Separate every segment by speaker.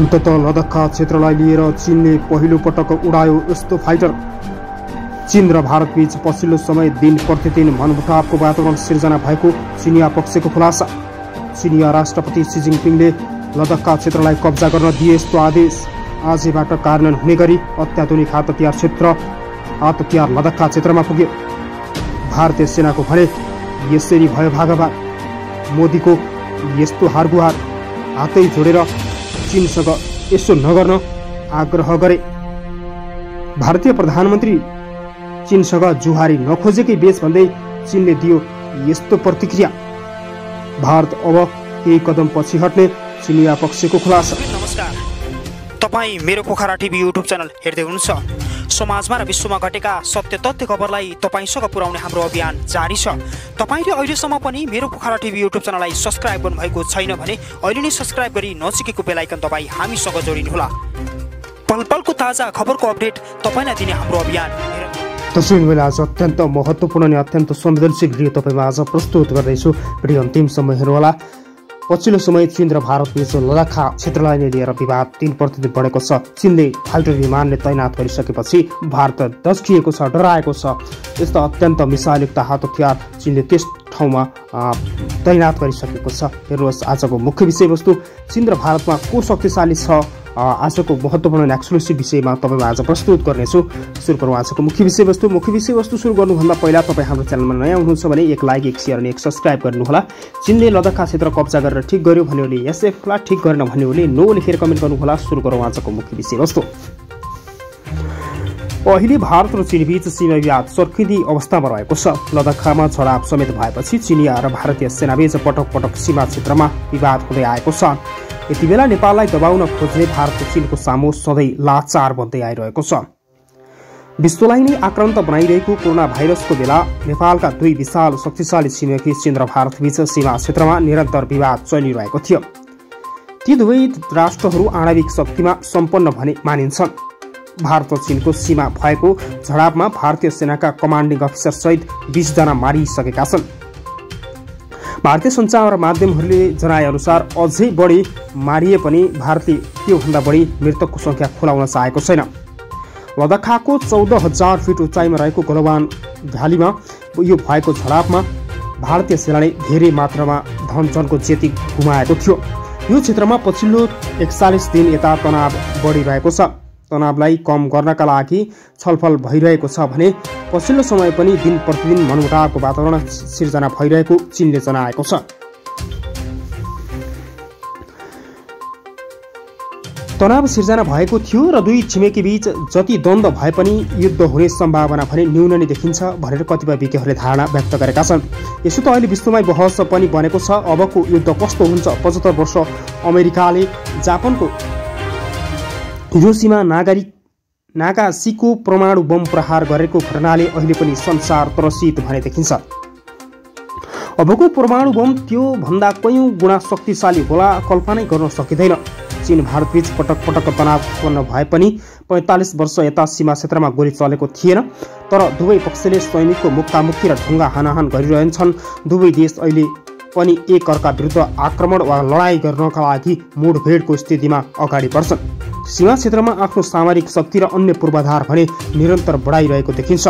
Speaker 1: अन्ततः लद्दाखका क्षेत्रलाई लिएर चीनले पहिलो पटक उडायो यस्तो फाइटर। चीन र भारतबीच पछिल्लो समय दिन प्रतिदिन मनमुटावको वातावरण सिर्जना भएको चिनिया पक्षको खुलासा। चिनिया राष्ट्रपति सी जिनपिङले लद्दाखका क्षेत्रलाई कब्जा गर्न दिए यस्तो आदेश आजैबाट कार्यान्वयन हुने गरी अत्याधुनिक हात हतियार लद्दाखका क्षेत्रमा पुग्यो। भारतीय सेनाको भने यसरी भयो भागभाग। मोदीको यस्तो हारगुहार हातै जोडेर चीनसँग यसो नगर्न आग्रह गरे। भारतीय प्रधानमन्त्री चीनसँग जुहारी नखोजेकै बेच भन्दै चीनले दियो यस्तो प्रतिक्रिया। भारत अब केही कदम पछि हट्ने चिनिया पक्षको खुलासा।
Speaker 2: नमस्कार, तपाईँ मेरो पोखरा टिभी युट्युब च्यानल हेर्दै हुनुहुन्छ। समाजमा र विश्वमा घटेका सत्य तथ्य खबरलाई तपाईँसँग पुर्याउने हाम्रो अभियान जारी छ। तपाईँले अहिलेसम्म पनि मेरो पोखरा टिभी युट्युब च्यानललाई सब्स्क्राइब गर्नुभएको छैन भने अहिले नै सब्स्क्राइब गरी नजिकैको बेल आइकन दबाई हामीसँग जोडिनुहोला। पल पलको ताजा खबरको अपडेट तपाईँलाई दिने हाम्रो अभियान।
Speaker 1: तस्बिर मैले आज अत्यन्त महत्त्वपूर्ण अनि अत्यन्त संवेदनशील भिडियो तपाईँमा आज प्रस्तुत गर्दैछु। भिडियो अन्तिमसम्म हेर्नुहोला। पछिल्लो समय चीन र भारतबीच लद्दाखका क्षेत्रलाई लिएर विवाद दिन प्रतिदिन बढेको छ। चीनले फाइटर विमानले तैनात गरिसकेपछि भारत दस्किएको छ, डराएको छ। यस्तो अत्यन्त मिसाइलयुक्त हात हतियार चीनले त्यस ठाउँमा तैनात गरिसकेको छ। हेर्नुहोस् आजको मुख्य विषयवस्तु। चीन र भारतमा को शक्तिशाली छ आजको महत्त्वपूर्ण एक्सक्लुसिभ विषयमा तपाईँमा आज प्रस्तुत गर्नेछु। सुरु गरौँ आजको मुख्य विषयवस्तु। मुख्य विषयवस्तु सुरु गर्नुभन्दा पहिला तपाईँ हाम्रो च्यानलमा नयाँ हुनुहुन्छ भने एक लाइक, एक सेयर अनि एक सब्स्क्राइब गर्नुहोला। चीनले लद्दाखका क्षेत्र कब्जा गरेर ठिक गर्यो भन्नेले एसएफलाई ठिक गरेन भन्नेले नो लेखेर कमेन्ट गर्नुहोला। सुरु गरौँ आजको मुख्य विषयवस्तु। अहिले भारत र चीनबीच सीमा विवाद चर्किँदै अवस्थामा रहेको छ। लद्दाखमा झडाप समेत भएपछि चिनिया र भारतीय सेनाबीच पटक पटक सीमा क्षेत्रमा विवाद हुँदै आएको छ। यति बेला नेपाललाई दबाउन खोज्ने भारत चीनको सामु सधैँ लाचार बन्दै आइरहेको छ। विश्वलाई नै आक्रान्त बनाइरहेको कोरोना भाइरसको बेला नेपालका दुई विशाल शक्तिशाली छिमेकी चीन र भारतबीच सीमा क्षेत्रमा निरन्तर विवाद चलिरहेको थियो। ती दुवै राष्ट्रहरू आणविक शक्तिमा सम्पन्न भने मानिन्छन्। भारत र चीनको सीमा भएको झडापमा भारतीय सेनाका कमान्डिङ अफिसर सहित 20 जना मारिसकेका छन्। भारतीय सञ्चार माध्यमहरूले जनाए अनुसार अझै बढी मारिए पनि भारतले त्योभन्दा बढी मृतकको संख्या खुलाउन चाहेको छैन। लद्दाखको 14,000 फिट उचाइमा रहेको गलवान भ्यालीमा यो भएको झडापमा भारतीय सेनाले धेरै मात्रामा धनजनको ज्याति गुमाएको थियो। यो क्षेत्रमा पछिल्लो 41 दिन यता तनाव बढिरहेको छ। तनावलाई कम गर्नका लागि छलफल भइरहेको छ भने पछिल्लो समय पनि दिन प्रतिदिन मनमुटावको वातावरण सिर्जना भइरहेको चीनले जनाएको छ। तनाव सिर्जना भएको थियो र दुई छिमेकी बीच जति द्वन्द्व भए पनि युद्ध हुने सम्भावना भने न्यून नै देखिन्छ भनेर कतिपय विज्ञहरूले धारणा व्यक्त गरेका छन्। यसो त अहिले विश्वमै बहस पनि बनेको छ। अबको युद्ध कस्तो हुन्छ? 75 वर्ष अमेरिकाले जापानको हिरोसीमा नागासाकीको परमाणु बम प्रहार गरेको घटनाले अहिले पनि संसार त्रसित भने देखिन्छ। अबको परमाणु बम त्यो भन्दा कयौं गुणा शक्तिशाली होला, कल्पना गर्न सकिँदैन। चीन भारतबीच पटक पटक तनाव उत्पन्न भए पनि 45 वर्ष यता सीमा क्षेत्रमा गोली चलेको थिएन। तर दुवै पक्षले सैनिकको मुक्कामुक्की र ढुङ्गा हानाहान गरिरहन्छन्। दुवै देश अहिले पनि एक अर्का विरुद्ध आक्रमण वा लडाईँ गर्नका लागि मुठभेडको स्थितिमा अगाडि बढ्छन्। सीमा क्षेत्रमा आफ्नो सामरिक शक्ति र अन्य पूर्वाधार भने निरन्तर बढाइरहेको देखिन्छ।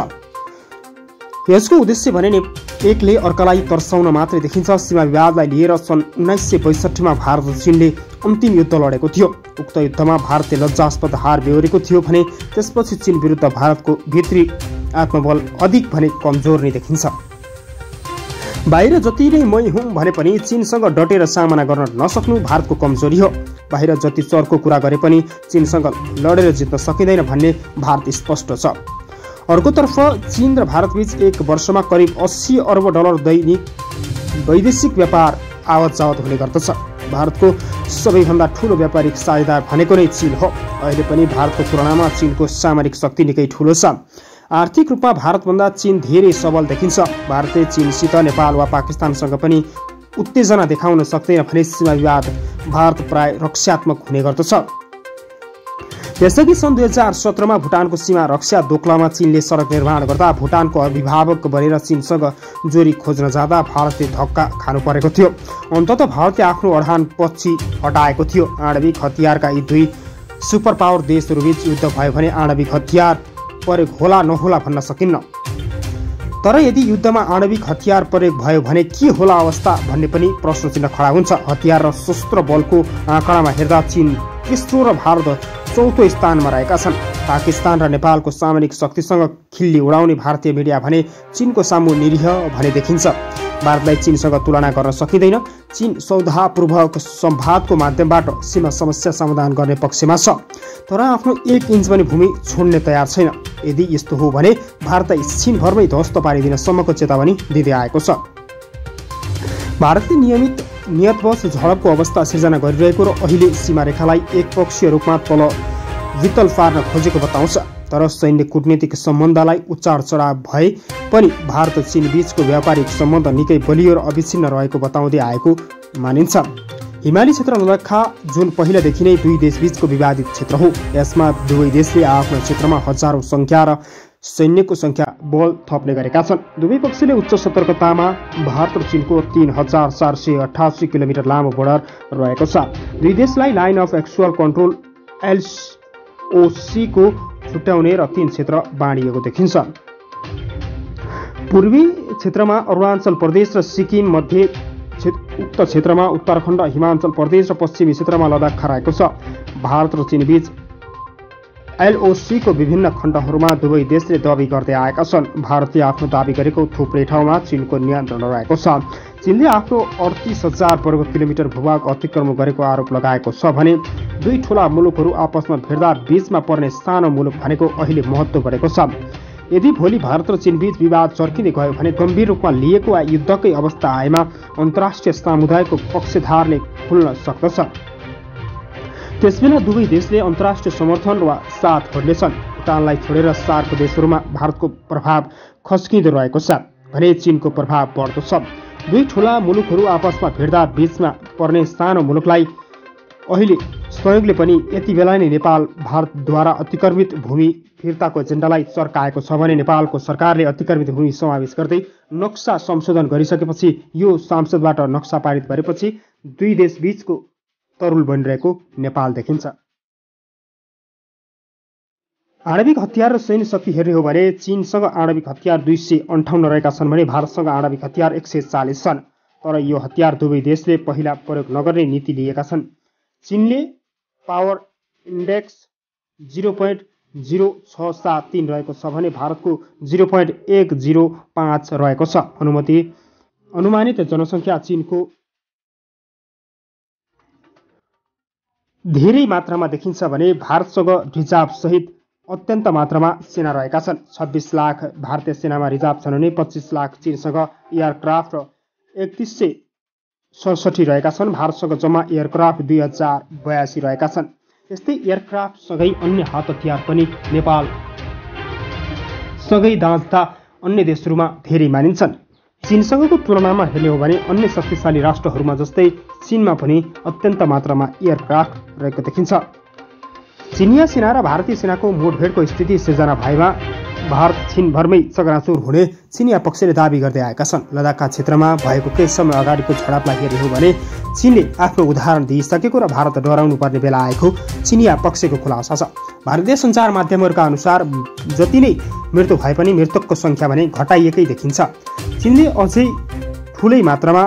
Speaker 1: यसको उद्देश्य भने एकले अर्कालाई तर्साउन मात्रै देखिन्छ। सीमा विवादलाई लिएर सन् 1962 मा भारत र चीनले अन्तिम युद्ध लडेको थियो। उक्त युद्धमा भारतले लज्जास्पद हार बेहोरेको थियो भने त्यसपछि चीन विरुद्ध भारतको भित्री आत्मबल अधिक भने कमजोर नै देखिन्छ। बाहिर जति नै मै हुँ भने पनि चीनसँग डटेर सामना गर्न नसक्नु भारतको कमजोरी हो। बाहिर जति चरको कुरा गरे पनि चीनसँग लडेर जित्न सकिँदैन भन्ने भारत स्पष्ट छ। अर्कोतर्फ चीन र भारतबीच एक वर्षमा करिब 80 अर्ब डलर दैनिक वैदेशिक व्यापार आवत जावत हुने गर्दछ। भारतको सबैभन्दा ठूलो व्यापारिक साझेदार भनेको नै चीन हो। अहिले पनि भारतको तुलनामा चीनको सामरिक शक्ति निकै ठूलो छ। आर्थिक रूपमा भारतभन्दा चीन धेरै सबल देखिन्छ। भारतले चीनसित नेपाल वा पाकिस्तानसँग पनि उत्तेजना देखाउन सक्दैन भने सीमा विवाद भारत प्राय रक्षात्मक हुने गर्दछ। त्यसअघि सन् 2017 मा भुटानको सीमा रक्षा दोक्लामा चीनले सडक निर्माण गर्दा भुटानको अभिभावक बनेर चीनसँग जोरी खोज्न जाँदा भारतले धक्का खानु परेको थियो। अन्ततः भारतले आफ्नो अडान पछि हटाएको थियो। आणविक हतियारका यी दुई सुपर पावर देशहरूबीच युद्ध भयो भने आणविक हतियार प्रयोग होला नहोला भन्न सकिन्न। तर यदि युद्धमा आणविक हतियार प्रयोग भयो भने के होला अवस्था भन्ने पनि प्रश्न चिन्ह खडा हुन्छ। हतियार र सशस्त्र बलको आँकडामा हेर्दा चीन तेस्रो र भारत चौथो स्थानमा रहेका छन्। पाकिस्तान र नेपालको सामरिक शक्तिसँग खिल्ली उडाउने भारतीय मिडिया भने चीनको सामु निरीह भने देखिन्छ। भारतलाई चीनसँग तुलना गर्न सकिँदैन। चीन सौहार्दपूर्वक संवादको माध्यमबाट सीमा समस्या समाधान गर्ने पक्षमा छ, तर आफ्नो 1 इन्च पनि भूमि छोड्ने तयार छैन। यदि यस्तो हो भने भारतलाई चीनभरमै ध्वस्त पारिदिन सम्मको चेतावनी दिँदै आएको छ। भारतले नियतवश झडपको अवस्था सिर्जना गरिरहेको र अहिले सीमारेखालाई एकपक्षीय रूपमा तल वित्तल पार्न खोजेको बताउँछ। तर सैन्य कूटनीतिक सम्बन्धलाई उचाड चढाव भए पनि भारत चीन बीचको व्यापारिक सम्बन्ध निकै बलियो र अविच्छिन्न रहेको बताउँदै आएको मानिन्छ। हिमाली क्षेत्र लद्दाख जुन पहिलादेखि नै दुई देशबीचको विवादित क्षेत्र हो। यसमा दुवै देशले आफ्नो क्षेत्रमा हजारौं संख्या र सैन्यको संख्या बल थप्ने गरेका छन्। दुवै पक्षले उच्च सतर्कतामा भारत र चीनको 3488 किलोमिटर लामो बोर्डर रहेको छ। दुई देशलाई line of actual control LOC को छुट्याउने र 3 क्षेत्र बाँडिएको देखिन्छ। पूर्वी क्षेत्रमा अरुणाचल प्रदेश र सिक्किम मध्ये उक्त क्षेत्रमा उत्तराखण्ड, हिमाचल प्रदेश र पश्चिमी क्षेत्रमा लद्दाख रहेको छ। भारत र चीन बीच LOC को विभिन्न खण्डहरूमा दुवै देशले दाबी गर्दै आएका छन्। भारतले आफ्नो दाबी गरेको थुप्रै ठाउँमा चीनको नियन्त्रण रहेको छ। चीनले आफ्नो 38,000 वर्ग किलोमिटर भूभाग अतिक्रमण गरेको आरोप लगाएको छ भने दुई ठूला मुलुकहरू आपसमा भिड्दा बीचमा पर्ने सानो मुलुक भनेको अहिले महत्त्व बढेको छ। यदि भोलि भारत र चीन बीच विवाद चर्किँदै गयो भने गम्भीर रूपमा लिएको वा युद्धकै अवस्था आएमा अन्तर्राष्ट्रिय समुदायको पक्षधारले खुल्न सक्दछ। त्यसबेला दुवै देशले अन्तर्राष्ट्रिय समर्थन वा साथ खोज्नेछन्। भुटानलाई छोडेर सार्क देशहरूमा भारतको प्रभाव खस्किँदो रहेको छ भने चीनको प्रभाव बढ्दो छ। दुई ठूला मुलुकहरू आपसमा भिड्दा बीचमा पर्ने सानो मुलुकलाई अहिले सहयोगले पनि यति बेला नै नेपाल भारतद्वारा अतिक्रमित भूमि फिर्ताको एजेन्डालाई चर्काएको छ भने नेपालको सरकारले अतिक्रमित भूमि समावेश गर्दै नक्सा संशोधन गरिसकेपछि यो संसदबाट नक्सा पारित गरेपछि दुई देश बीचको तरुल बनिरहेको नेपाल देखिन्छ। आणविक हतियार र सैन्य शक्ति हेर्ने हो भने चीनसँग आणविक हतियार 258 रहेका छन् भने भारतसँग आणविक हतियार 140 छन्। तर यो हतियार दुवै देशले पहिला प्रयोग नगर्ने नीति लिएका छन्। चीनले पावर इन्डेक्स 0.0673 रहेको छ भने भारतको 0.105 रहेको छ। अनुमानित जनसङ्ख्या चीनको धेरै मात्रामा देखिन्छ भने भारतसँग रिजर्भ सहित अत्यन्त मात्रामा सेना रहेका छन्। 26 लाख भारतीय सेनामा रिजर्भ छन् भने 25 लाख चीनसँग एयरक्राफ्ट र 3167 रहेका छन्। भारतसँग जम्मा एयरक्राफ्ट 2082 रहेका छन्। यस्तै एयरक्राफ्टसँगै अन्य हात हतियार पनि नेपाल सँगै दाँच्दा अन्य देशहरूमा धेरै मानिन्छन्। चीनसँगको तुलनामा हेर्ने हो भने अन्य शक्तिशाली राष्ट्रहरूमा जस्तै चीनमा पनि अत्यन्त मात्रामा एयरक्राफ्ट रहेको देखिन्छ। चीनिया सेना र भारतीय सेनाको मुठभेडको स्थिति सिर्जना भएमा भारत चीनभरमै चकनाचुर हुने चीनिया पक्षले दाबी गर्दै आएका छन्। लद्दाख क्षेत्रमा भएको केही समय अगाडिको झडपलाई हेर्ने हो भने चीनले आफ्नो उदाहरण दिइसकेको र भारत डराउनु पर्ने बेला आएको चीनिया पक्षको खुलासा छ। भारतीय सञ्चार माध्यमहरूका अनुसार जति नै मृत्यु भए पनि मृतकको सङ्ख्या भने घटाइएकै देखिन्छ। चीनले अझै ठुलै मात्रामा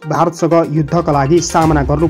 Speaker 1: भारतसँग युद्धका लागि सामना गर्नु